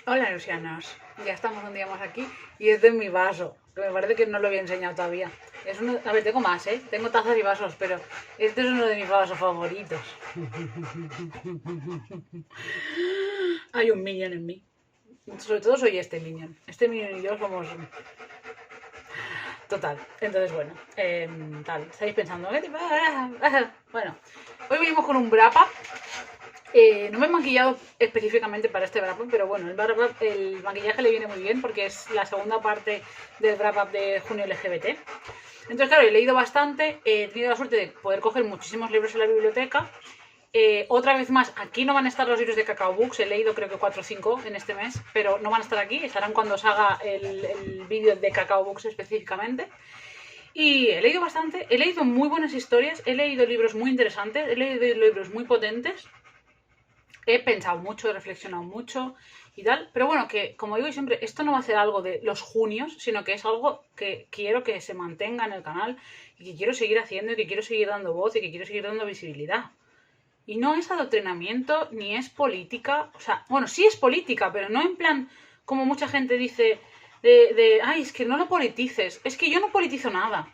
Hola, Lucianos. Ya estamos un día más aquí y este es mi vaso, que me parece que no lo había enseñado todavía. Es uno... A ver, tengo más, ¿eh? Tengo tazas y vasos, pero este es uno de mis vasos favoritos. Hay un minion en mí. Sobre todo soy este minion. Este minion y yo somos... Total. Entonces, bueno, tal. Estáis pensando, ¿qué tipo? Bueno, hoy venimos con un wrap up. No me he maquillado específicamente para este wrap up, pero bueno, el maquillaje le viene muy bien porque es la segunda parte del wrap up de junio LGBT. Entonces, claro, he leído bastante, he tenido la suerte de poder coger muchísimos libros en la biblioteca. Otra vez más, aquí no van a estar los libros de Cacao Books, he leído creo que 4 o 5 en este mes, pero no van a estar aquí, estarán cuando os haga el vídeo de Cacao Books específicamente. Y he leído bastante, he leído muy buenas historias, he leído libros muy interesantes, he leído libros muy potentes. He pensado mucho, he reflexionado mucho y tal, pero bueno, que como digo siempre, esto no va a ser algo de los junios, sino que es algo que quiero que se mantenga en el canal y que quiero seguir haciendo y que quiero seguir dando voz y que quiero seguir dando visibilidad. Y no es adoctrinamiento ni es política, o sea, bueno, sí es política, pero no en plan como mucha gente dice ay, es que no lo politices, es que yo no politizo nada,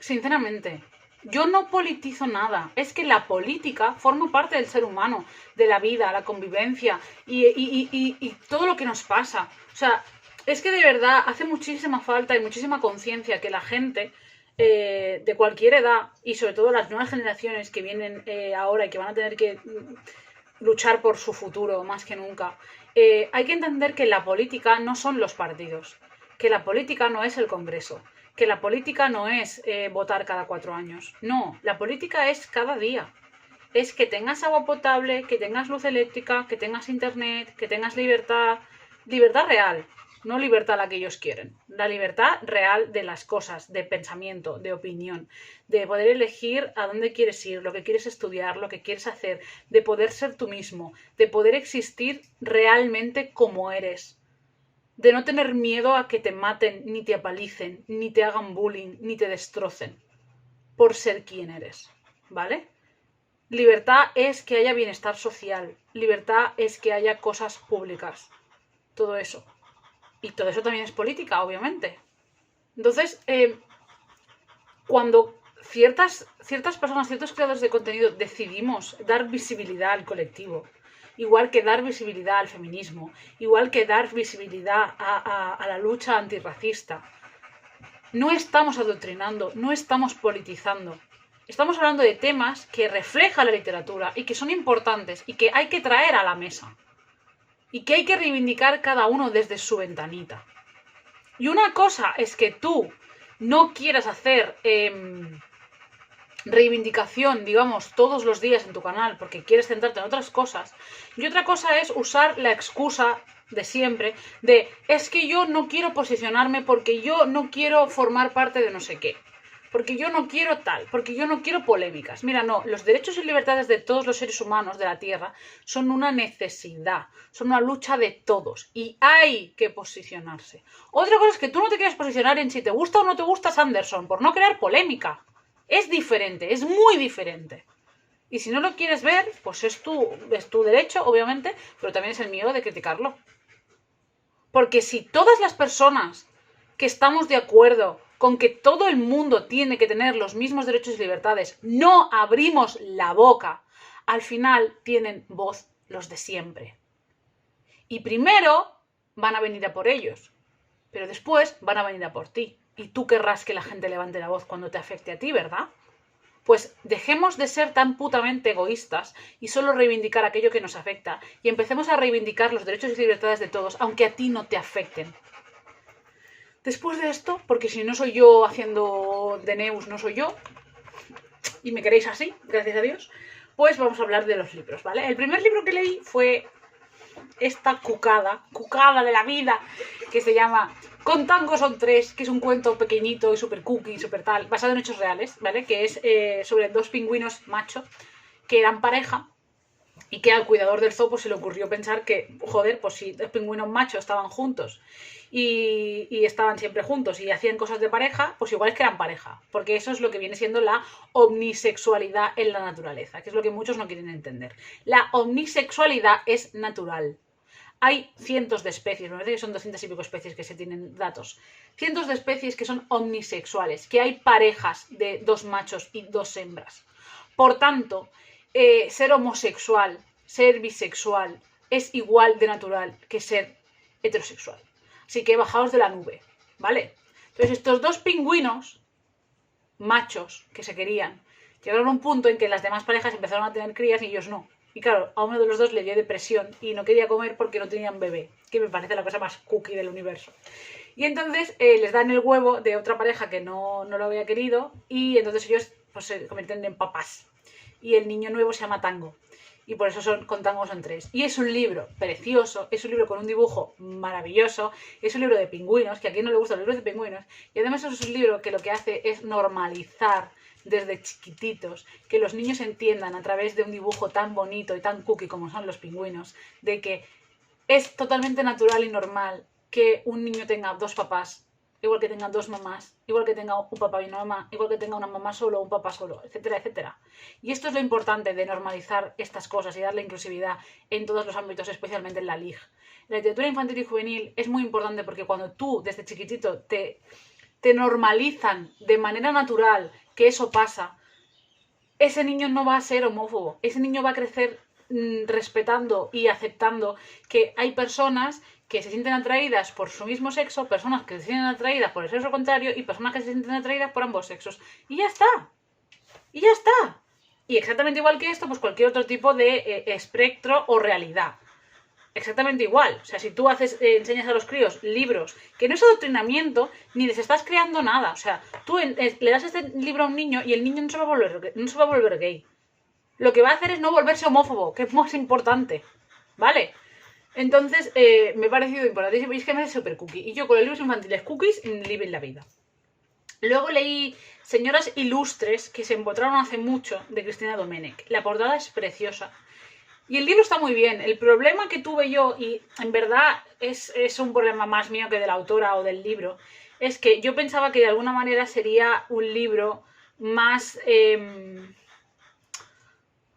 sinceramente. Yo no politizo nada. Es que la política forma parte del ser humano, de la vida, la convivencia y todo lo que nos pasa. O sea, es que de verdad hace muchísima falta y muchísima conciencia que la gente de cualquier edad y sobre todo las nuevas generaciones que vienen ahora y que van a tener que luchar por su futuro más que nunca, hay que entender que la política no son los partidos, que la política no es el Congreso, que la política no es votar cada 4 años. No, la política es cada día. Es que tengas agua potable, que tengas luz eléctrica, que tengas internet, que tengas libertad. Libertad real, no libertad la que ellos quieren. La libertad real de las cosas, de pensamiento, de opinión, de poder elegir a dónde quieres ir, lo que quieres estudiar, lo que quieres hacer, de poder ser tú mismo, de poder existir realmente como eres, de no tener miedo a que te maten, ni te apalicen, ni te hagan bullying, ni te destrocen por ser quien eres, ¿vale? Libertad es que haya bienestar social, libertad es que haya cosas públicas, todo eso. Y todo eso también es política, obviamente. Entonces, cuando ciertas personas, ciertos creadores de contenido decidimos dar visibilidad al colectivo, igual que dar visibilidad al feminismo, igual que dar visibilidad a la lucha antirracista, no estamos adoctrinando, no estamos politizando. Estamos hablando de temas que refleja la literatura y que son importantes y que hay que traer a la mesa. Y que hay que reivindicar cada uno desde su ventanita. Y una cosa es que tú no quieras hacer reivindicación, digamos, todos los días en tu canal porque quieres centrarte en otras cosas. Y otra cosa es usar la excusa de siempre de es que yo no quiero posicionarme porque yo no quiero formar parte de no sé qué. Porque yo no quiero tal, porque yo no quiero polémicas. Mira, no, los derechos y libertades de todos los seres humanos de la Tierra son una necesidad, son una lucha de todos y hay que posicionarse. Otra cosa es que tú no te quieras posicionar en si te gusta o no te gusta Sanderson, por no crear polémica. Es diferente, es muy diferente. Y si no lo quieres ver, pues es tu derecho, obviamente, pero también es el mío de criticarlo. Porque si todas las personas que estamos de acuerdo con que todo el mundo tiene que tener los mismos derechos y libertades, no abrimos la boca, al final tienen voz los de siempre. Y primero van a venir a por ellos, pero después van a venir a por ti. Y tú querrás que la gente levante la voz cuando te afecte a ti, ¿verdad? Pues dejemos de ser tan putamente egoístas y solo reivindicar aquello que nos afecta y empecemos a reivindicar los derechos y libertades de todos, aunque a ti no te afecten. Después de esto, porque si no soy yo haciendo de Neus, no soy yo, y me queréis así, gracias a Dios, pues vamos a hablar de los libros, ¿vale? El primer libro que leí fue esta cucada de la vida, que se llama Con tango son tres, que es un cuento pequeñito y súper cookie, súper tal, basado en hechos reales, ¿vale? Que es sobre dos pingüinos machos que eran pareja y que al cuidador del zoo pues, se le ocurrió pensar que, joder, pues si los pingüinos machos estaban juntos y estaban siempre juntos y hacían cosas de pareja, pues igual es que eran pareja, porque eso es lo que viene siendo la omnisexualidad en la naturaleza, que es lo que muchos no quieren entender. La omnisexualidad es natural. Hay cientos de especies, me parece que son 200 y pico especies que se tienen datos. Cientos de especies que son omnisexuales, que hay parejas de 2 machos y 2 hembras. Por tanto, ser homosexual, ser bisexual, es igual de natural que ser heterosexual. Así que bajaos de la nube, ¿vale? Entonces estos 2 pingüinos, machos, que se querían, llegaron a un punto en que las demás parejas empezaron a tener crías y ellos no. Y claro, a uno de los 2 le dio depresión y no quería comer porque no tenían bebé, que me parece la cosa más cookie del universo. Y entonces les dan el huevo de otra pareja que no lo había querido y entonces ellos pues, se convierten en papás. Y el niño nuevo se llama Tango. Y por eso con Tango son 3. Y es un libro precioso, es un libro con un dibujo maravilloso, es un libro de pingüinos, que a quien no le gustan los libros de pingüinos, y además es un libro que lo que hace es normalizar desde chiquititos, que los niños entiendan a través de un dibujo tan bonito y tan cookie como son los pingüinos, de que es totalmente natural y normal que un niño tenga 2 papás, igual que tenga 2 mamás, igual que tenga un papá y una mamá, igual que tenga una mamá solo o un papá solo, etcétera, etcétera. Y esto es lo importante de normalizar estas cosas y darle inclusividad en todos los ámbitos, especialmente en la LIG. La literatura infantil y juvenil es muy importante porque cuando tú, desde chiquitito, te normalizan de manera natural que eso pasa, ese niño no va a ser homófobo, ese niño va a crecer respetando y aceptando que hay personas que se sienten atraídas por su mismo sexo, personas que se sienten atraídas por el sexo contrario y personas que se sienten atraídas por ambos sexos. Y ya está. Y ya está. Y exactamente igual que esto, pues cualquier otro tipo de espectro o realidad. Exactamente igual. O sea, si tú enseñas a los críos libros, que no es adoctrinamiento, ni les estás creando nada. O sea, tú le das este libro a un niño y el niño no se va a volver gay. Lo que va a hacer es no volverse homófobo, que es más importante. ¿Vale? Entonces, me ha parecido importantísimo y es que me hace súper cookie. Y yo con los libros infantiles cookies, living la vida. Luego leí Señoras Ilustres, que se embotraron hace mucho, de Cristina Domènech. La portada es preciosa. Y el libro está muy bien. El problema que tuve yo, y en verdad es un problema más mío que de la autora o del libro, es que yo pensaba que de alguna manera sería un libro más...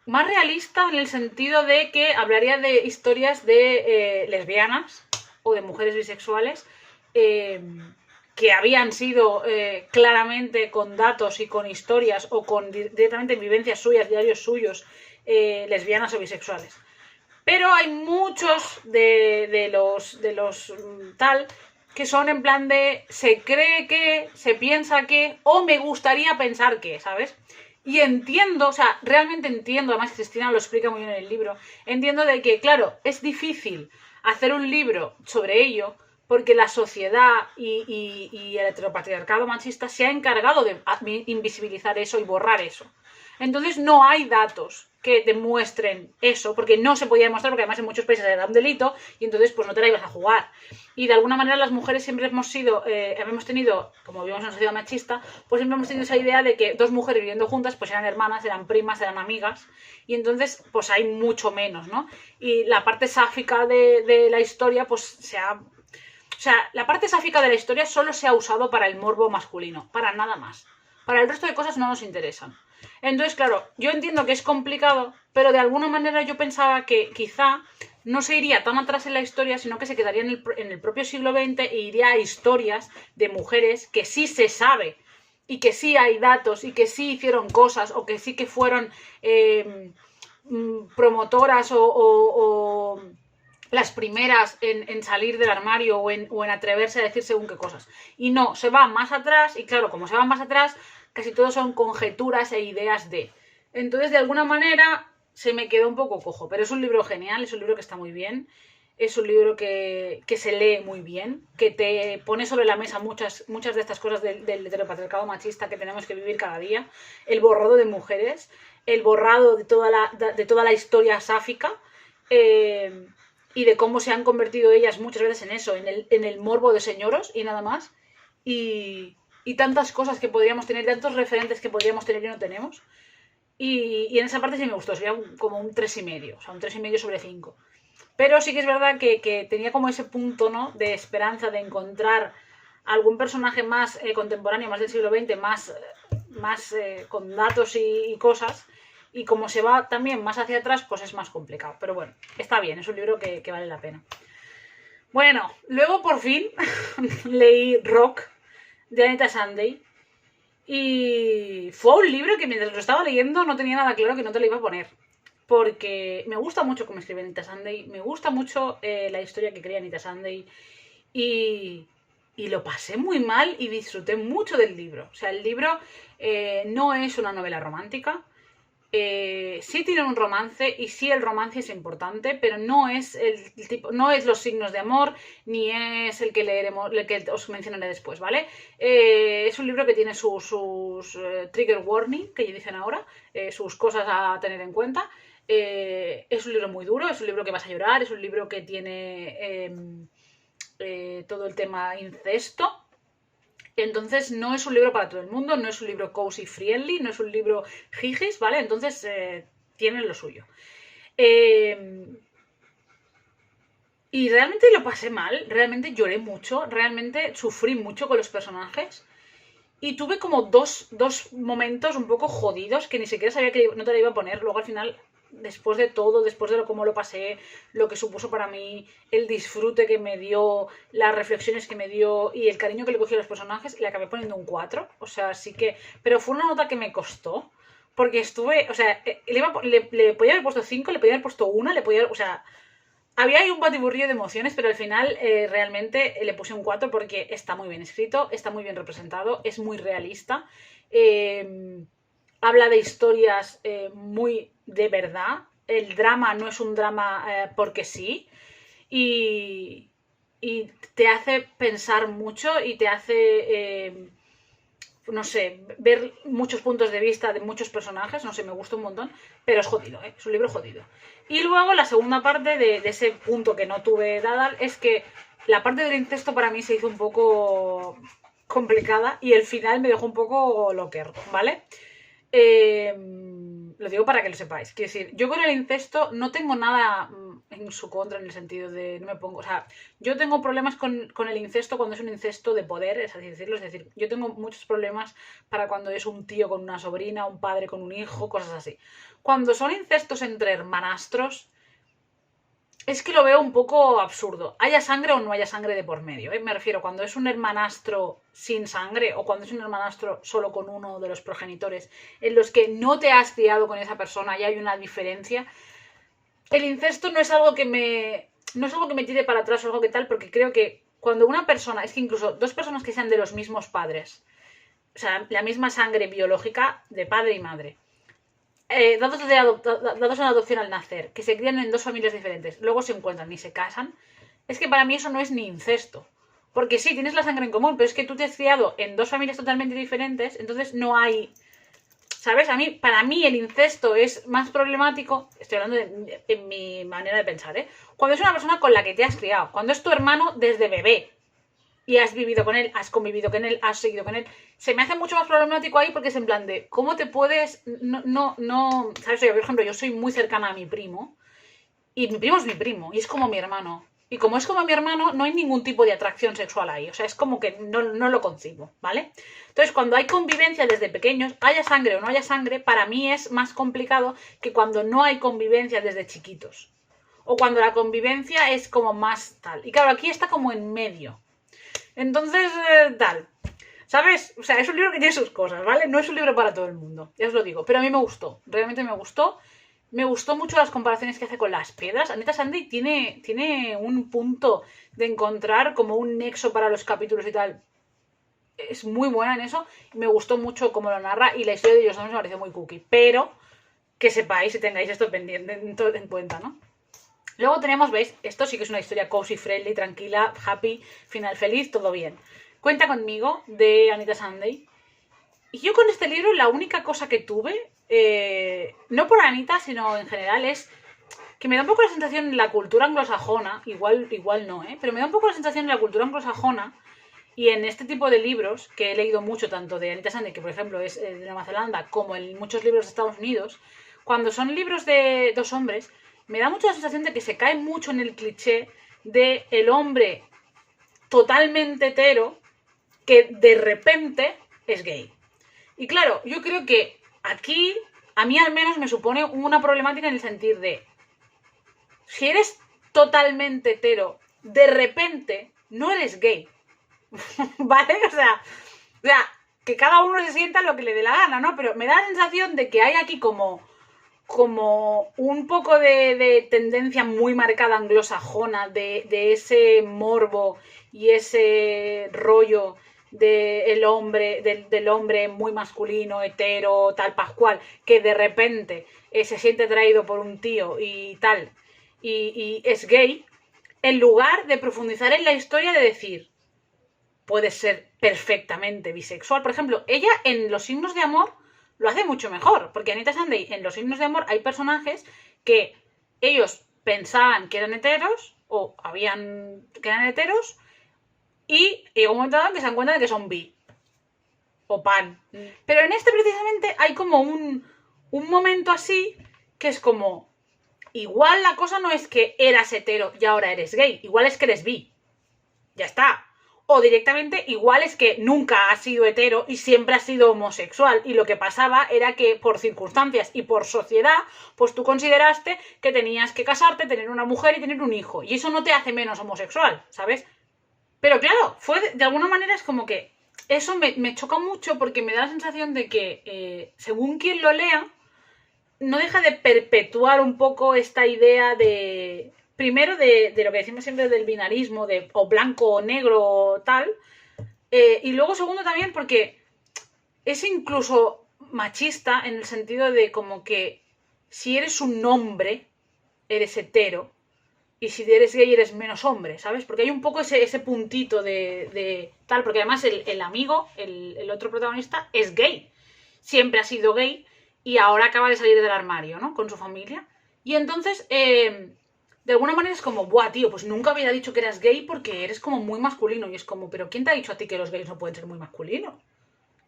más realista en el sentido de que hablaría de historias de lesbianas o de mujeres bisexuales que habían sido claramente con datos y con historias o con directamente vivencias suyas, diarios suyos, lesbianas o bisexuales. Pero hay muchos de los tal que son en plan de se cree que, se piensa que o me gustaría pensar que, ¿sabes? Y entiendo, o sea, realmente entiendo, además Cristina lo explica muy bien en el libro, entiendo de que, claro, es difícil hacer un libro sobre ello porque la sociedad y el heteropatriarcado machista se ha encargado de invisibilizar eso y borrar eso. Entonces no hay datos que demuestren eso, porque no se podía demostrar, porque además en muchos países era un delito, y entonces pues no te la ibas a jugar. Y de alguna manera las mujeres siempre hemos tenido, como vivimos en una sociedad machista, pues siempre hemos tenido esa idea de que 2 mujeres viviendo juntas, pues eran hermanas, eran primas, eran amigas, y entonces pues hay mucho menos, ¿no? Y la parte sáfica de la historia, pues o sea, la parte sáfica de la historia solo se ha usado para el morbo masculino, para nada más. Para el resto de cosas no nos interesan. Entonces, claro, yo entiendo que es complicado, pero de alguna manera yo pensaba que quizá no se iría tan atrás en la historia, sino que se quedaría en el propio siglo XX e iría a historias de mujeres que sí se sabe y que sí hay datos y que sí hicieron cosas o que sí que fueron promotoras o las primeras en salir del armario o en atreverse a decir según qué cosas. Y no, se va más atrás y claro, como se va más atrás, casi todo son conjeturas e ideas de. Entonces, de alguna manera, se me quedó un poco cojo. Pero es un libro genial, es un libro que está muy bien. Es un libro que se lee muy bien, que te pone sobre la mesa muchas de estas cosas del heteropatriarcado machista que tenemos que vivir cada día. El borrado de mujeres, el borrado de toda la historia sáfica, y de cómo se han convertido ellas muchas veces en eso, en el morbo de señoros y nada más. Y tantas cosas que podríamos tener, tantos referentes que podríamos tener y no tenemos. Y en esa parte sí me gustó, sería como un 3,5, o sea, un 3,5 sobre 5. Pero sí que es verdad que tenía como ese punto, ¿no?, de esperanza de encontrar algún personaje más contemporáneo, más del siglo XX, más con datos y cosas. y como se va también más hacia atrás, pues es más complicado. Pero bueno, está bien, es un libro que vale la pena. Bueno, luego por fin leí Rock de Anita Sunday y fue un libro que mientras lo estaba leyendo no tenía nada claro que no te lo iba a poner. Porque me gusta mucho cómo escribe Anita Sunday, me gusta mucho la historia que crea Anita Sunday y lo pasé muy mal y disfruté mucho del libro. O sea, el libro no es una novela romántica. Sí tiene un romance y sí el romance es importante, pero no es el tipo, no es los signos de amor, ni es el que leeremos, el que os mencionaré después, ¿vale? Es un libro que tiene sus trigger warning, que dicen ahora, sus cosas a tener en cuenta. Es un libro muy duro, es un libro que vas a llorar, es un libro que tiene todo el tema incesto. Entonces no es un libro para todo el mundo, no es un libro cozy friendly, no es un libro jijis, ¿vale? Entonces tienen lo suyo. Y realmente lo pasé mal, realmente lloré mucho, realmente sufrí mucho con los personajes. Y tuve como dos momentos un poco jodidos que ni siquiera sabía que no te lo iba a poner. Luego al final, después de todo, después de cómo lo pasé, lo que supuso para mí, el disfrute que me dio, las reflexiones que me dio y el cariño que le cogí a los personajes, le acabé poniendo un 4. O sea, sí que... Pero fue una nota que me costó. Porque estuve... O sea, le podía haber puesto 5, le podía haber puesto 1, le podía... O sea... Había ahí un batiburrillo de emociones, pero al final realmente le puse un 4 porque está muy bien escrito, está muy bien representado, es muy realista, habla de historias muy de verdad, el drama no es un drama porque sí, y, y te hace pensar mucho y te hace... no sé, ver muchos puntos de vista de muchos personajes, no sé, me gusta un montón, pero es jodido, ¿eh? Es un libro jodido. Y luego la segunda parte de ese punto que no tuve dada es que la parte del incesto para mí se hizo un poco complicada y el final me dejó un poco locker, ¿vale? Lo digo para que lo sepáis. Quiero decir, yo con el incesto no tengo nada en su contra en el sentido de no me pongo... O sea, yo tengo problemas con el incesto cuando es un incesto de poder, es así decirlo. Es decir, yo tengo muchos problemas para cuando es un tío con una sobrina, un padre con un hijo, cosas así. Cuando son incestos entre hermanastros, es que lo veo un poco absurdo. Haya sangre o no haya sangre de por medio, ¿eh? Me refiero, cuando es un hermanastro sin sangre o cuando es un hermanastro solo con uno de los progenitores, en los que no te has criado con esa persona y hay una diferencia. El incesto no es algo que me... No es algo que me tire para atrás o algo que tal, porque creo que cuando una persona, es que incluso dos personas que sean de los mismos padres, o sea, la misma sangre biológica de padre y madre, dados en adopción al nacer, que se crían en dos familias diferentes, luego se encuentran y se casan, es que para mí eso no es ni incesto. Porque sí, tienes la sangre en común, pero es que tú te has criado en dos familias totalmente diferentes, entonces no hay... ¿Sabes? Para mí el incesto es más problemático, estoy hablando en mi manera de pensar, ¿eh? Cuando es una persona con la que te has criado, cuando es tu hermano desde bebé, y has vivido con él, has convivido con él, has seguido con él, se me hace mucho más problemático ahí porque es en plan de, ¿cómo te puedes...? No, ¿sabes? Yo, por ejemplo, yo soy muy cercana a mi primo y mi primo es mi primo y es como mi hermano. Y como es como mi hermano, no hay ningún tipo de atracción sexual ahí. O sea, es como que no lo concibo, ¿vale? Entonces, cuando hay convivencia desde pequeños, haya sangre o no haya sangre, para mí es más complicado que cuando no hay convivencia desde chiquitos. O cuando la convivencia es como más tal. Y claro, aquí está como en medio. Entonces, tal. ¿Sabes? O sea, es un libro que tiene sus cosas, ¿vale? No es un libro para todo el mundo, ya os lo digo. Pero a mí me gustó, realmente me gustó. Me gustó mucho las comparaciones que hace con las piedras. Anita Sunday tiene un punto de encontrar como un nexo para los capítulos y tal. Es muy buena en eso. Me gustó mucho cómo lo narra y la historia de ellos dos me pareció muy cookie. Pero que sepáis y tengáis esto pendiente en cuenta, ¿no? Luego tenemos, ¿veis? Esto sí que es una historia cozy, friendly, tranquila, happy, final feliz, todo bien. Cuenta conmigo, de Anita Sunday. Y yo con este libro la única cosa que tuve, no por Anita, sino en general, es que me da un poco la sensación en la cultura anglosajona, igual no, pero me da un poco la sensación en la cultura anglosajona y en este tipo de libros, que he leído mucho, tanto de Anita Sunday, que por ejemplo es de Nueva Zelanda, como en muchos libros de Estados Unidos, cuando son libros de dos hombres, me da mucho la sensación de que se cae mucho en el cliché de el hombre totalmente hetero que de repente es gay. Y claro, yo creo que aquí a mí al menos me supone una problemática en el sentido de, si eres totalmente hetero, de repente no eres gay, ¿vale? O sea, que cada uno se sienta lo que le dé la gana, ¿no? Pero me da la sensación de que hay aquí como un poco de tendencia muy marcada anglosajona, de ese morbo y ese rollo del hombre muy masculino, hetero, tal pascual, que de repente se siente atraído por un tío y tal, y es gay, en lugar de profundizar en la historia de decir, puede ser perfectamente bisexual. Por ejemplo, ella en Los signos de amor lo hace mucho mejor, porque Anita Sunday en Los signos de amor hay personajes que ellos pensaban que eran heteros o que eran heteros y llega un momento dado en que se dan cuenta de que son bi o pan. Pero en este precisamente hay como un momento así que es como, igual la cosa no es que eras hetero y ahora eres gay, igual es que eres bi. Ya está. O directamente, igual es que nunca has sido hetero y siempre has sido homosexual. Y lo que pasaba era que por circunstancias y por sociedad, pues tú consideraste que tenías que casarte, tener una mujer y tener un hijo. Y eso no te hace menos homosexual, ¿sabes? Pero claro, de alguna manera es como que eso me choca mucho porque me da la sensación de que según quien lo lea, no deja de perpetuar un poco esta idea de... Primero de lo que decimos siempre del binarismo, de o blanco o negro o tal. Y luego segundo también porque es incluso machista en el sentido de como que si eres un hombre, eres hetero. Y si eres gay eres menos hombre, ¿sabes? Porque hay un poco ese puntito de tal. Porque además el amigo, el otro protagonista, es gay. Siempre ha sido gay y ahora acaba de salir del armario, ¿no? Con su familia. Y entonces... de alguna manera es como, buah, tío, pues nunca hubiera dicho que eras gay porque eres como muy masculino. Y es como, pero ¿quién te ha dicho a ti que los gays no pueden ser muy masculinos?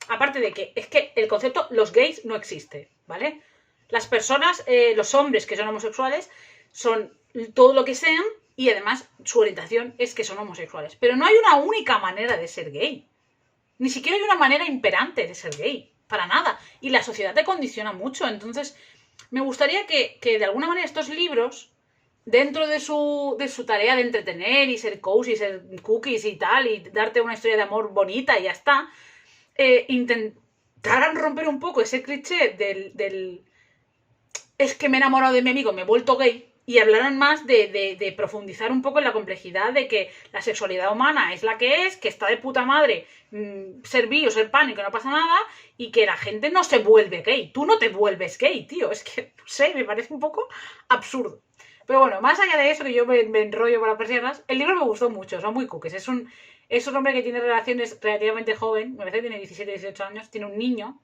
Aparte de que es que el concepto los gays no existe, ¿vale? Las personas, los hombres que son homosexuales, son todo lo que sean y además su orientación es que son homosexuales. Pero no hay una única manera de ser gay. Ni siquiera hay una manera imperante de ser gay. Para nada. Y la sociedad te condiciona mucho. Entonces, me gustaría que de alguna manera estos libros... dentro de su tarea de entretener y ser cozy, ser cookies y tal, y darte una historia de amor bonita y ya está, intentaran romper un poco ese cliché del es que me he enamorado de mi amigo, me he vuelto gay, y hablaran más de profundizar un poco en la complejidad de que la sexualidad humana es la que es, que está de puta madre ser bi o ser pan y que no pasa nada, y que la gente no se vuelve gay. Tú no te vuelves gay, tío. Es que, no sé, me parece un poco absurdo. Pero bueno, más allá de eso, que yo me enrollo por las persianas, el libro me gustó mucho, son muy cookies. Es un hombre que tiene relaciones relativamente joven, me parece que tiene 17, 18 años, tiene un niño,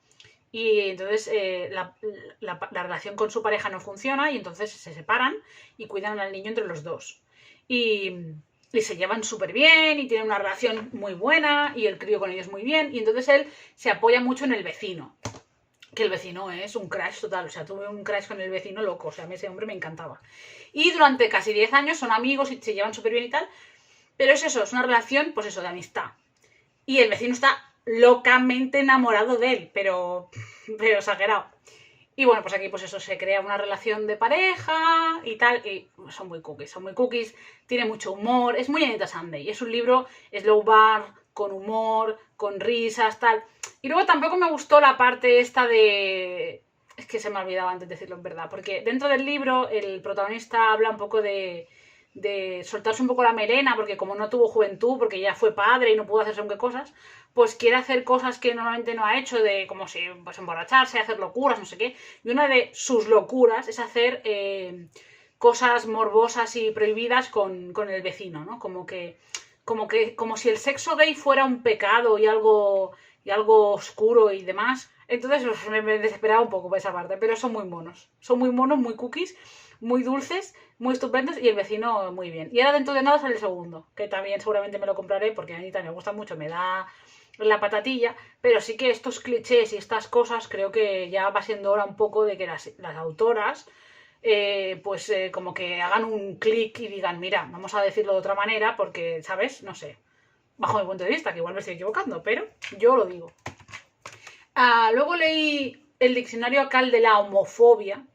y entonces la relación con su pareja no funciona, y entonces se separan y cuidan al niño entre los dos. Y se llevan súper bien, y tienen una relación muy buena, y el crío con ellos muy bien, y entonces él se apoya mucho en el vecino. Que el vecino es un crush total, o sea, tuve un crush con el vecino loco, o sea, a mí ese hombre me encantaba. Y durante casi 10 años son amigos y se llevan súper bien y tal, pero es eso, es una relación, pues eso, de amistad. Y el vecino está locamente enamorado de él, pero exagerado. Y bueno, pues aquí pues eso, se crea una relación de pareja y tal, y son muy cookies, tiene mucho humor, es muy Anita Sunday, es un libro slow bar, con humor, con risas, tal. Y luego tampoco me gustó la parte esta de... Es que se me ha olvidado antes decirlo en verdad, porque dentro del libro el protagonista habla un poco de soltarse un poco la melena, porque como no tuvo juventud, porque ya fue padre y no pudo hacer según qué cosas, pues quiere hacer cosas que normalmente no ha hecho, de como si pues emborracharse, hacer locuras, no sé qué. Y una de sus locuras es hacer cosas morbosas y prohibidas con el vecino, ¿no? Como si el sexo gay fuera un pecado y algo oscuro y demás. Entonces me desesperaba un poco por esa parte, pero son muy monos, muy cookies, muy dulces, muy estupendos, y el vecino muy bien. Y ahora dentro de nada sale el segundo, que también seguramente me lo compraré porque a Anita me gusta mucho, me da la patatilla, pero sí que estos clichés y estas cosas creo que ya va siendo hora un poco de que las autoras como que hagan un clic y digan, mira, vamos a decirlo de otra manera porque, ¿sabes? No sé, bajo mi punto de vista, que igual me estoy equivocando, pero yo lo digo. Luego leí el diccionario ACAL de la homofobia,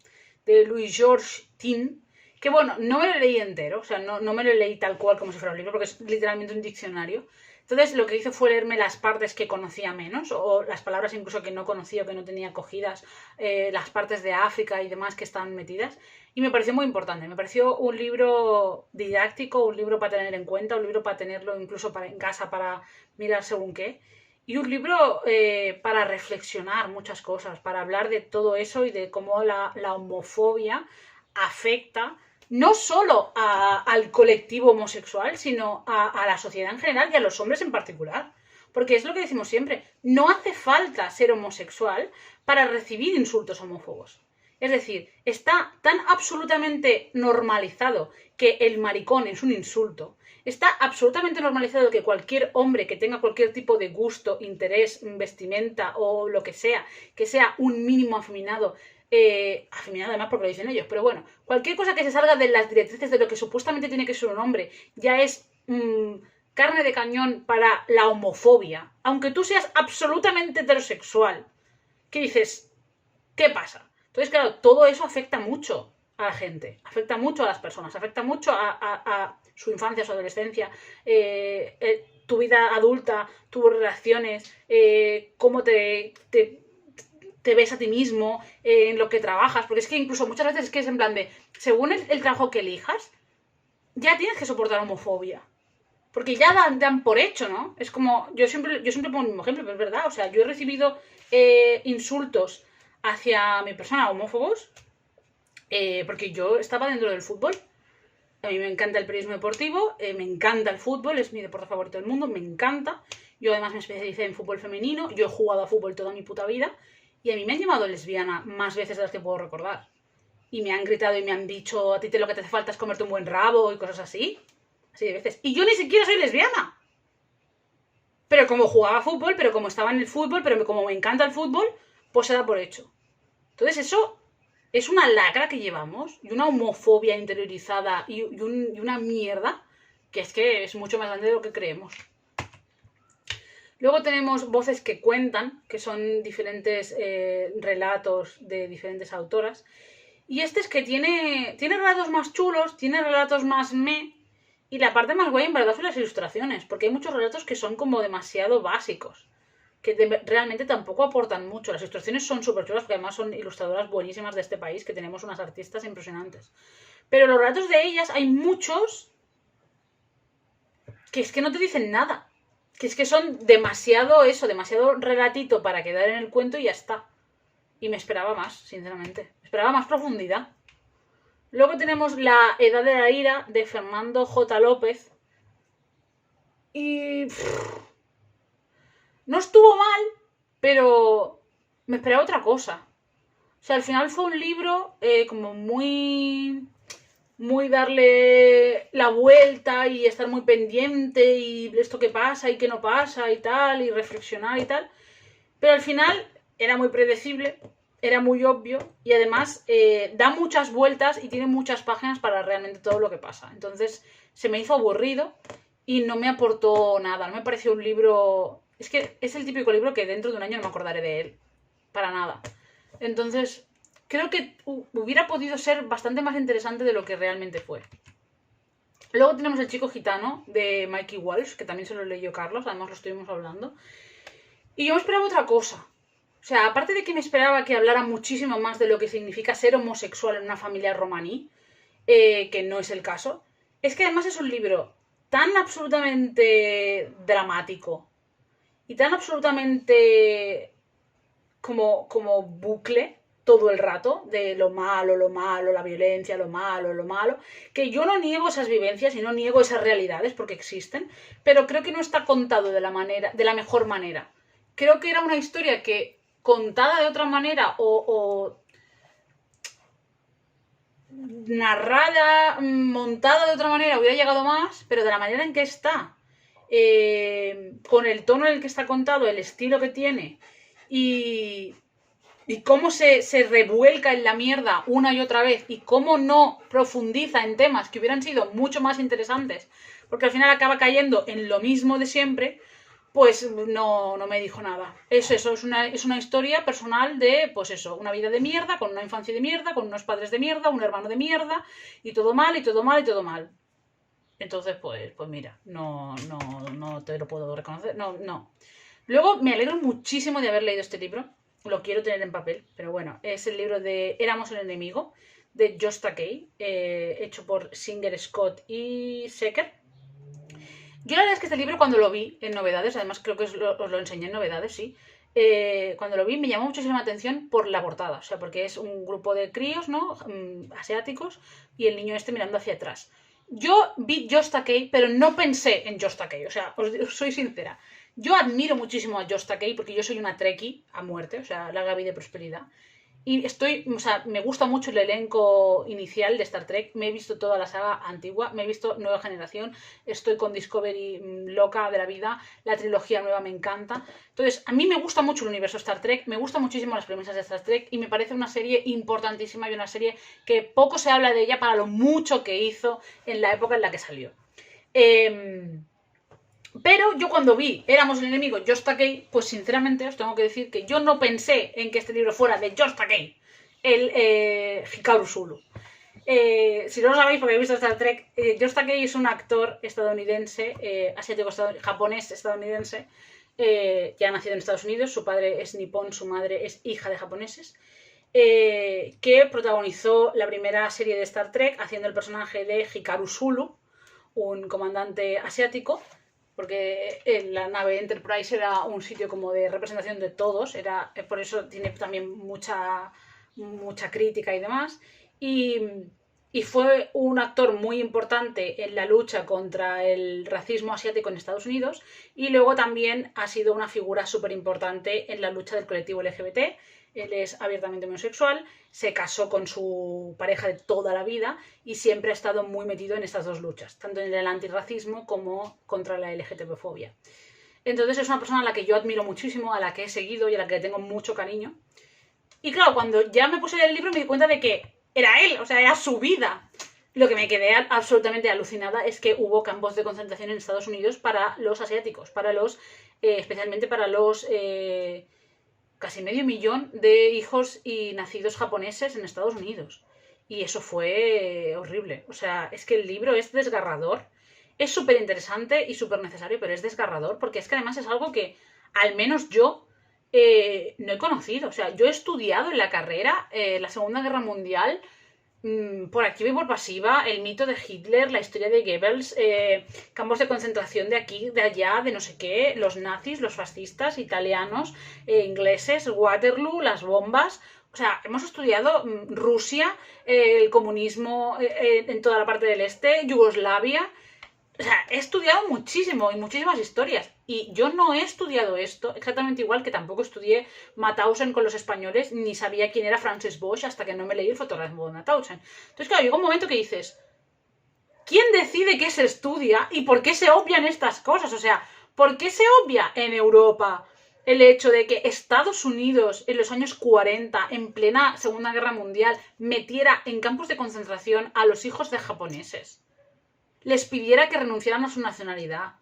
de Louis-Georges Tin, que bueno, no me lo leí entero, o sea, no me lo leí tal cual como si fuera un libro, porque es literalmente un diccionario. Entonces lo que hice fue leerme las partes que conocía menos, o las palabras incluso que no conocía o que no tenía cogidas, las partes de África y demás que están metidas, y me pareció muy importante. Me pareció un libro didáctico, un libro para tener en cuenta, un libro para tenerlo incluso en casa para mirar según qué, y un libro para reflexionar muchas cosas, para hablar de todo eso y de cómo la homofobia afecta no solo al colectivo homosexual, sino a la sociedad en general y a los hombres en particular. Porque es lo que decimos siempre, no hace falta ser homosexual para recibir insultos homófobos. Es decir, está tan absolutamente normalizado que el maricón es un insulto, está absolutamente normalizado que cualquier hombre que tenga cualquier tipo de gusto, interés, vestimenta o lo que sea un mínimo afeminado, afeminado además porque lo dicen ellos, pero bueno, cualquier cosa que se salga de las directrices de lo que supuestamente tiene que ser un hombre, ya es carne de cañón para la homofobia. Aunque tú seas absolutamente heterosexual, ¿qué dices? ¿Qué pasa? Entonces, claro, todo eso afecta mucho a la gente, afecta mucho a las personas, afecta mucho a su infancia, su adolescencia, tu vida adulta, tus relaciones, cómo te ves a ti mismo, en lo que trabajas, porque es que incluso muchas veces es que es en plan de, según el trabajo que elijas, ya tienes que soportar homofobia. Porque ya dan por hecho, ¿no? Es como, yo siempre pongo el mismo ejemplo, pero es verdad, o sea, yo he recibido insultos hacia mi persona homófobos, porque yo estaba dentro del fútbol. A mí me encanta el periodismo deportivo, me encanta el fútbol, es mi deporte favorito del mundo, me encanta. Yo además me especialicé en fútbol femenino, yo he jugado a fútbol toda mi puta vida, y a mí me han llamado lesbiana más veces de las que puedo recordar. Y me han gritado y me han dicho, a ti lo que te hace falta es comerte un buen rabo y cosas así. Así de veces. Y yo ni siquiera soy lesbiana. Pero como jugaba fútbol, pero como estaba en el fútbol, pero como me encanta el fútbol, pues se da por hecho. Entonces eso es una lacra que llevamos y una homofobia interiorizada y una mierda que es mucho más grande de lo que creemos. Luego tenemos Voces que cuentan, que son diferentes relatos de diferentes autoras. Y este es que tiene relatos más chulos, tiene relatos más y la parte más guay en verdad son las ilustraciones, porque hay muchos relatos que son como demasiado básicos, que realmente tampoco aportan mucho. Las ilustraciones son súper chulas, porque además son ilustradoras buenísimas de este país, que tenemos unas artistas impresionantes. Pero los relatos de ellas hay muchos que es que no te dicen nada. Que es que son demasiado relatito para quedar en el cuento y ya está. Y me esperaba más, sinceramente. Me esperaba más profundidad. Luego tenemos La Edad de la Ira, de Fernando J. López. Y no estuvo mal, pero me esperaba otra cosa. O sea, al final fue un libro como muy darle la vuelta y estar muy pendiente y esto que pasa y qué no pasa y tal, y reflexionar y tal. Pero al final era muy predecible, era muy obvio y además da muchas vueltas y tiene muchas páginas para realmente todo lo que pasa. Entonces se me hizo aburrido y no me aportó nada, no me pareció un libro... Es que es el típico libro que dentro de un año no me acordaré de él, para nada. Entonces creo que hubiera podido ser bastante más interesante de lo que realmente fue. Luego tenemos El Chico Gitano, de Mikey Walsh, que también se lo leyó Carlos, además lo estuvimos hablando. Y yo me esperaba otra cosa. O sea, aparte de que me esperaba que hablara muchísimo más de lo que significa ser homosexual en una familia romaní, que no es el caso, es que además es un libro tan absolutamente dramático y tan absolutamente como bucle todo el rato de lo malo, la violencia, lo malo, que yo no niego esas vivencias y no niego esas realidades porque existen, pero creo que no está contado de la mejor manera. Creo que era una historia que contada de otra manera o narrada, montada de otra manera hubiera llegado más, pero de la manera en que está, con el tono en el que está contado, el estilo que tiene y cómo se revuelca en la mierda una y otra vez y cómo no profundiza en temas que hubieran sido mucho más interesantes, porque al final acaba cayendo en lo mismo de siempre, pues no me dijo nada. Es eso, es una historia personal de, pues eso, una vida de mierda, con una infancia de mierda, con unos padres de mierda, un hermano de mierda, y todo mal, y todo mal, y todo mal. Entonces, pues mira, no te lo puedo reconocer, no. Luego me alegro muchísimo de haber leído este libro, lo quiero tener en papel, pero bueno, es el libro de Éramos el enemigo, de Josh Takei, hecho por Singer Scott y Secker. Yo la verdad es que este libro cuando lo vi en novedades, además creo que os lo enseñé en novedades, sí, cuando lo vi me llamó muchísimo la atención por la portada, o sea, porque es un grupo de críos, ¿no? Asiáticos, y el niño este mirando hacia atrás. Yo vi Josh Takei, pero no pensé en Josh Takei, o sea, os soy sincera. Yo admiro muchísimo a Josh Takei porque yo soy una Trekkie a muerte, o sea, larga vida y prosperidad. Y o sea, me gusta mucho el elenco inicial de Star Trek. Me he visto toda la saga antigua, me he visto Nueva Generación, estoy con Discovery loca de la vida, la trilogía nueva me encanta. Entonces, a mí me gusta mucho el universo Star Trek, me gustan muchísimo las premisas de Star Trek y me parece una serie importantísima y una serie que poco se habla de ella para lo mucho que hizo en la época en la que salió. Pero yo cuando vi Éramos el enemigo, Josh Takei, pues sinceramente os tengo que decir que yo no pensé en que este libro fuera de Josh Takei, el Hikaru Sulu. Si no lo sabéis porque habéis visto Star Trek, Josh Takei es un actor estadounidense, asiático japonés estadounidense, ya nacido en Estados Unidos, su padre es nipón, su madre es hija de japoneses, que protagonizó la primera serie de Star Trek haciendo el personaje de Hikaru Sulu, un comandante asiático, porque la nave Enterprise era un sitio como de representación de todos, por eso tiene también mucha crítica y demás, y fue un actor muy importante en la lucha contra el racismo asiático en Estados Unidos, y luego también ha sido una figura súper importante en la lucha del colectivo LGBT. Él es abiertamente homosexual, se casó con su pareja de toda la vida y siempre ha estado muy metido en estas dos luchas, tanto en el antirracismo como contra la LGTB-fobia. Entonces es una persona a la que yo admiro muchísimo, a la que he seguido y a la que le tengo mucho cariño. Y claro, cuando ya me puse a leer el libro me di cuenta de que era él, o sea, era su vida. Lo que me quedé absolutamente alucinada es que hubo campos de concentración en Estados Unidos para los asiáticos, especialmente para los casi 500.000 de hijos y nacidos japoneses en Estados Unidos. Y eso fue horrible. O sea, es que el libro es desgarrador. Es súper interesante y súper necesario, pero es desgarrador porque es que además es algo que al menos yo no he conocido. O sea, yo he estudiado en la carrera la Segunda Guerra Mundial, por activa y por pasiva, el mito de Hitler, la historia de Goebbels, campos de concentración de aquí, de allá, de no sé qué, los nazis, los fascistas, italianos, ingleses, Waterloo, las bombas. O sea, hemos estudiado Rusia, el comunismo en toda la parte del este, Yugoslavia. O sea, he estudiado muchísimo y muchísimas historias. Y yo no he estudiado esto exactamente igual que tampoco estudié Mauthausen con los españoles, ni sabía quién era Francis Bosch hasta que no me leí el fotografo de Mauthausen. Entonces, claro, llega un momento que dices, ¿quién decide qué se estudia y por qué se obvian estas cosas? O sea, ¿por qué se obvia en Europa el hecho de que Estados Unidos en los años 40, en plena Segunda Guerra Mundial, metiera en campos de concentración a los hijos de japoneses? Les pidiera que renunciaran a su nacionalidad,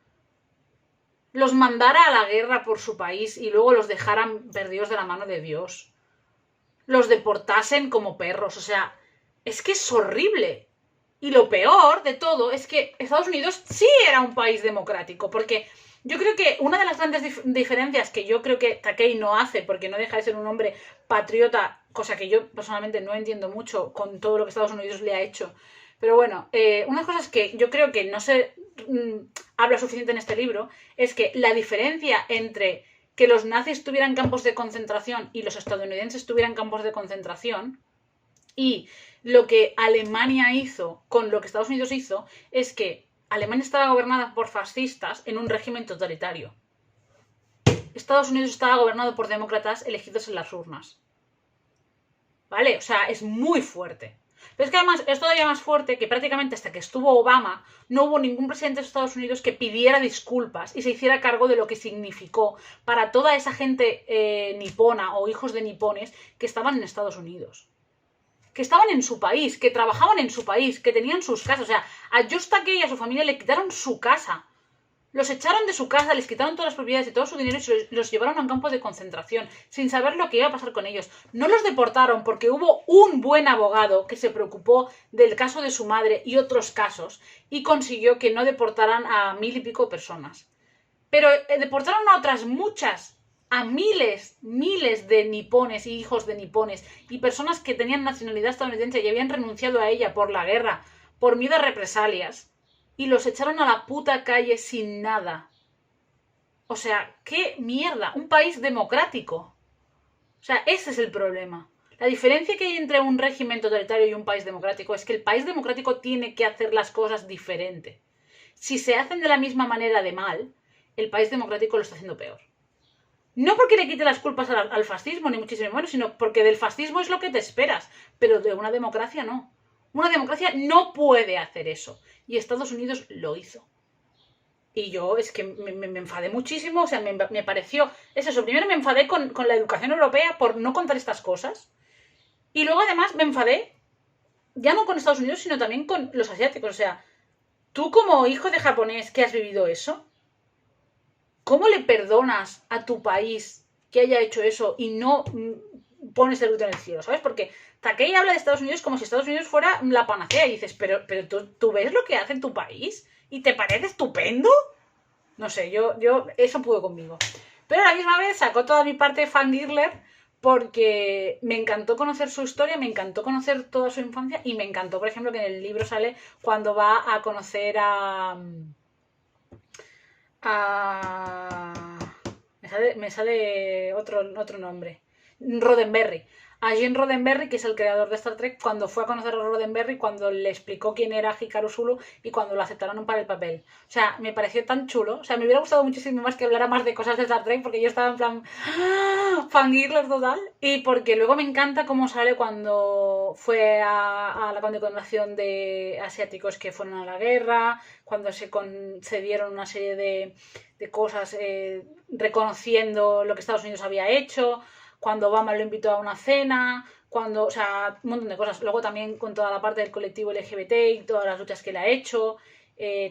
los mandara a la guerra por su país y luego los dejaran perdidos de la mano de Dios, los deportasen como perros. O sea, es que es horrible. Y lo peor de todo es que Estados Unidos sí era un país democrático, porque yo creo que una de las grandes diferencias que yo creo que Takei no hace, porque no deja de ser un hombre patriota, cosa que yo personalmente no entiendo mucho con todo lo que Estados Unidos le ha hecho. Pero bueno, una de las cosas que yo creo que no se habla suficiente en este libro es que la diferencia entre que los nazis tuvieran campos de concentración y los estadounidenses tuvieran campos de concentración y lo que Alemania hizo con lo que Estados Unidos hizo es que Alemania estaba gobernada por fascistas en un régimen totalitario. Estados Unidos estaba gobernado por demócratas elegidos en las urnas. ¿Vale? O sea, es muy fuerte. Pero es que además es todavía más fuerte que prácticamente hasta que estuvo Obama no hubo ningún presidente de Estados Unidos que pidiera disculpas y se hiciera cargo de lo que significó para toda esa gente nipona o hijos de nipones que estaban en Estados Unidos. Que estaban en su país, que trabajaban en su país, que tenían sus casas. O sea, a Josh Takei y a su familia le quitaron su casa. Los echaron de su casa, les quitaron todas las propiedades y todo su dinero y los llevaron a un campo de concentración, sin saber lo que iba a pasar con ellos. No los deportaron porque hubo un buen abogado que se preocupó del caso de su madre y otros casos y consiguió que no deportaran a 1000 y pico personas. Pero deportaron a otras muchas, a miles de nipones y hijos de nipones y personas que tenían nacionalidad estadounidense y habían renunciado a ella por la guerra, por miedo a represalias. Y los echaron a la puta calle sin nada. O sea, qué mierda. Un país democrático. O sea, ese es el problema. La diferencia que hay entre un régimen totalitario y un país democrático es que el país democrático tiene que hacer las cosas diferente. Si se hacen de la misma manera de mal, el país democrático lo está haciendo peor. No porque le quite las culpas al fascismo, ni muchísimo menos, sino porque del fascismo es lo que te esperas. Pero de una democracia no. Una democracia no puede hacer eso. Y Estados Unidos lo hizo. Y yo es que me enfadé muchísimo, o sea, me pareció... Es eso, primero me enfadé con la educación europea por no contar estas cosas. Y luego además me enfadé, ya no con Estados Unidos, sino también con los asiáticos. O sea, tú como hijo de japonés que has vivido eso, ¿cómo le perdonas a tu país que haya hecho eso y no pones el grito en el cielo? ¿Sabes? Porque Takei habla de Estados Unidos como si Estados Unidos fuera la panacea y dices, pero ¿tú ves lo que hace en tu país? ¿Y te parece estupendo? No sé, yo eso pudo conmigo. Pero a la misma vez sacó toda mi parte fangirler porque me encantó conocer su historia, me encantó conocer toda su infancia y me encantó, por ejemplo, que en el libro sale cuando va a conocer me sale otro nombre. Roddenberry. A Gene Roddenberry, que es el creador de Star Trek, cuando fue a conocer a Roddenberry, cuando le explicó quién era Hikaru Sulu y cuando lo aceptaron para el papel. O sea, me pareció tan chulo. O sea, me hubiera gustado muchísimo más que hablara más de cosas de Star Trek porque yo estaba en plan fangirler total. Y porque luego me encanta cómo sale cuando fue a la condecoración de asiáticos que fueron a la guerra, cuando se concedieron una serie de cosas reconociendo lo que Estados Unidos había hecho, cuando Obama lo invitó a una cena, o sea, un montón de cosas. Luego también con toda la parte del colectivo LGBT y todas las luchas que él ha hecho.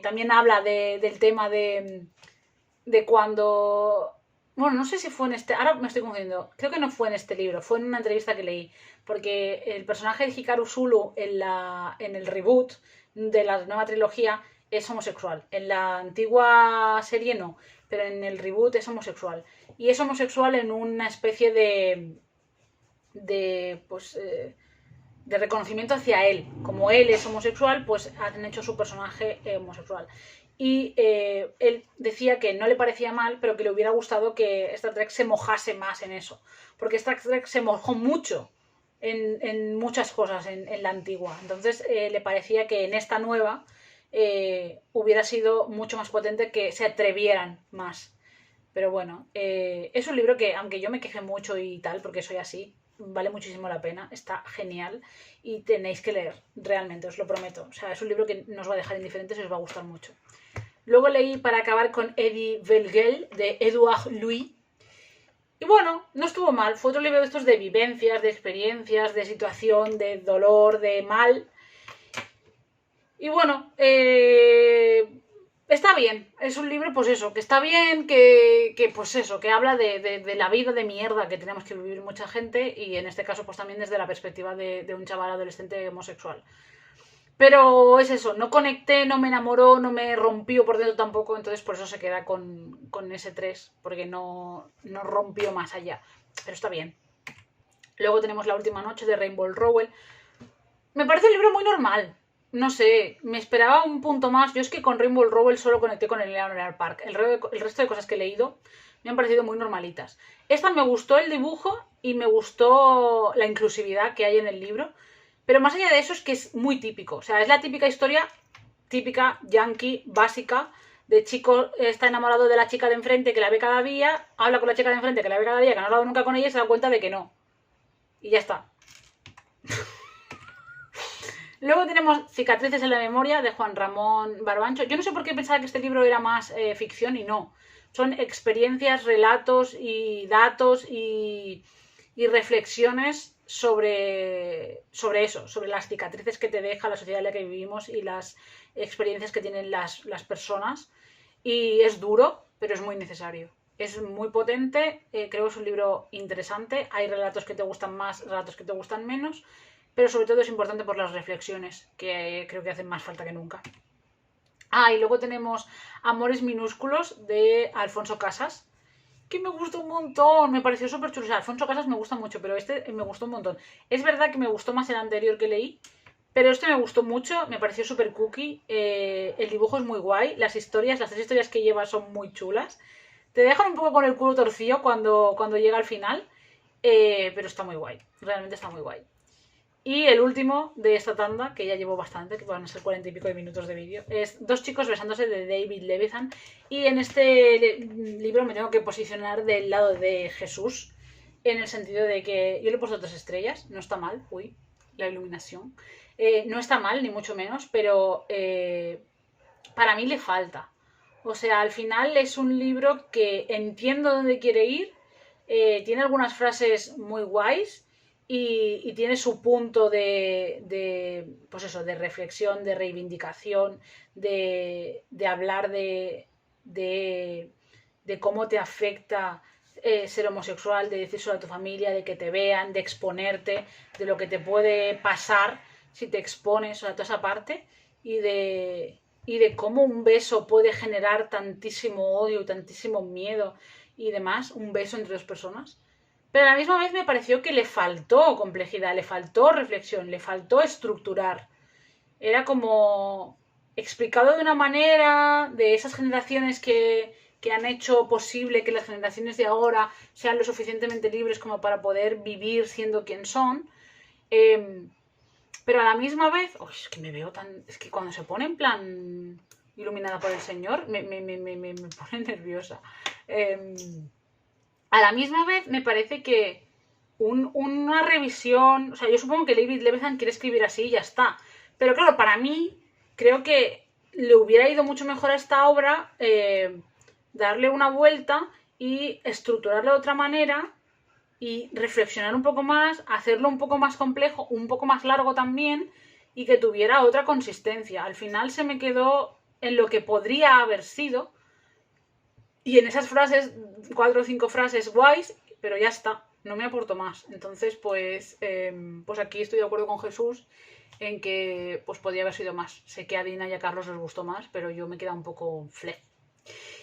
También habla del tema de cuando... Bueno, no sé si fue en este... Ahora me estoy confundiendo. Creo que no fue en este libro, fue en una entrevista que leí. Porque el personaje de Hikaru Sulu en el reboot de la nueva trilogía es homosexual. En la antigua serie no, pero en el reboot es homosexual. Y es homosexual en una especie de reconocimiento hacia él. Como él es homosexual, pues han hecho su personaje homosexual. Y él decía que no le parecía mal, pero que le hubiera gustado que Star Trek se mojase más en eso. Porque Star Trek se mojó mucho en muchas cosas en la antigua. Entonces le parecía que en esta nueva hubiera sido mucho más potente, que se atrevieran más. Pero bueno, es un libro que, aunque yo me queje mucho y tal, porque soy así, vale muchísimo la pena, está genial y tenéis que leer, realmente, os lo prometo. O sea, es un libro que no os va a dejar indiferentes y os va a gustar mucho. Luego leí para acabar con Eddie Belguel, de Edouard Louis. Y bueno, no estuvo mal, fue otro libro de estos de vivencias, de experiencias, de situación, de dolor, de mal. Y bueno, está bien, es un libro, pues eso, que está bien, que pues eso, que habla de la vida de mierda que tenemos que vivir mucha gente y en este caso pues también desde la perspectiva de un chaval adolescente homosexual. Pero es eso, no conecté, no me enamoró, no me rompió por dentro tampoco, entonces por eso se queda con ese 3, porque no rompió más allá. Pero está bien. Luego tenemos La última noche de Rainbow Rowell. Me parece un libro muy normal. No sé, me esperaba un punto más. Yo es que con Rainbow Rowell solo conecté con el Eleanor Park. El resto de cosas que he leído me han parecido muy normalitas. Esta me gustó el dibujo y me gustó la inclusividad que hay en el libro. Pero más allá de eso es que es muy típico. O sea, es la típica historia, típica, yankee, básica, de chico está enamorado de la chica de enfrente que la ve cada día, habla con la chica de enfrente que la ve cada día, que no ha hablado nunca con ella y se da cuenta de que no. Y ya está. Luego tenemos Cicatrices en la memoria, de Juan Ramón Barbancho. Yo no sé por qué pensaba que este libro era más ficción y no. Son experiencias, relatos y datos y reflexiones sobre eso, sobre las cicatrices que te deja la sociedad en la que vivimos y las experiencias que tienen las personas. y es duro, pero es muy necesario. Es muy potente, creo que es un libro interesante, hay relatos que te gustan más, relatos que te gustan menos, pero sobre todo es importante por las reflexiones, que creo que hacen más falta que nunca. Y luego tenemos Amores minúsculos de Alfonso Casas, que me gustó un montón, me pareció súper chulo. O sea, Alfonso Casas me gusta mucho, pero este me gustó un montón. Es verdad que me gustó más el anterior que leí, pero este me gustó mucho, me pareció súper cookie, el dibujo es muy guay, las tres historias que lleva son muy chulas. Te dejan un poco con el culo torcido cuando llega al final, pero está muy guay, realmente está muy guay. Y el último de esta tanda, que ya llevo bastante, que van a ser 40 y pico de minutos de vídeo, es Dos chicos besándose de David Levithan. Y en este libro me tengo que posicionar del lado de Jesús, en el sentido de que yo le he puesto 3 estrellas, no está mal, uy, la iluminación. No está mal, ni mucho menos, pero para mí le falta. O sea, al final es un libro que entiendo dónde quiere ir, tiene algunas frases muy guays, y tiene su punto pues eso, de reflexión, de reivindicación, de hablar de cómo te afecta ser homosexual, de decírselo a tu familia, de que te vean, de exponerte, de lo que te puede pasar si te expones a toda esa parte, y de cómo un beso puede generar tantísimo odio, tantísimo miedo y demás, un beso entre dos personas. Pero a la misma vez me pareció que le faltó complejidad, le faltó reflexión, le faltó estructurar. Era como explicado de una manera, de esas generaciones que han hecho posible que las generaciones de ahora sean lo suficientemente libres como para poder vivir siendo quien son. Pero a la misma vez, es que me veo tan... Es que cuando se pone en plan iluminada por el Señor, me pone nerviosa. A la misma vez me parece que una revisión, o sea, yo supongo que David Levithan quiere escribir así y ya está, pero claro, para mí creo que le hubiera ido mucho mejor a esta obra darle una vuelta y estructurarlo de otra manera y reflexionar un poco más, hacerlo un poco más complejo, un poco más largo también, y que tuviera otra consistencia. Al final se me quedó en lo que podría haber sido, y en esas frases, 4 o 5 frases guays, pero ya está, no me aporto más. Entonces, pues aquí estoy de acuerdo con Jesús en que pues podría haber sido más. Sé que a Dina y a Carlos les gustó más, pero yo me queda un poco fle.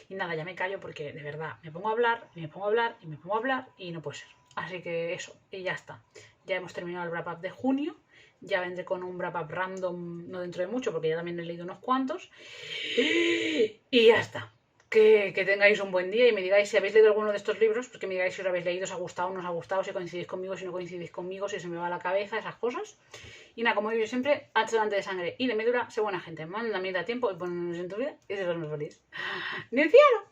Y nada, ya me callo porque de verdad me pongo a hablar, y me pongo a hablar, y me pongo a hablar, y no puede ser. Así que eso, y ya está. Ya hemos terminado el wrap-up de junio. Ya vendré con un wrap-up random, no dentro de mucho, porque ya también he leído unos cuantos. Y ya está. Que tengáis un buen día y me digáis si habéis leído alguno de estos libros, pues que me digáis si os habéis leído, os ha gustado, no os ha gustado, si coincidís conmigo, si no coincidís conmigo, si se me va a la cabeza, esas cosas. Y nada, como digo yo siempre, antes delante de sangre y de médula, sé buena gente, manda mierda a tiempo y ponnos en tu vida y sé ser más feliz. ¡Ni el cielo!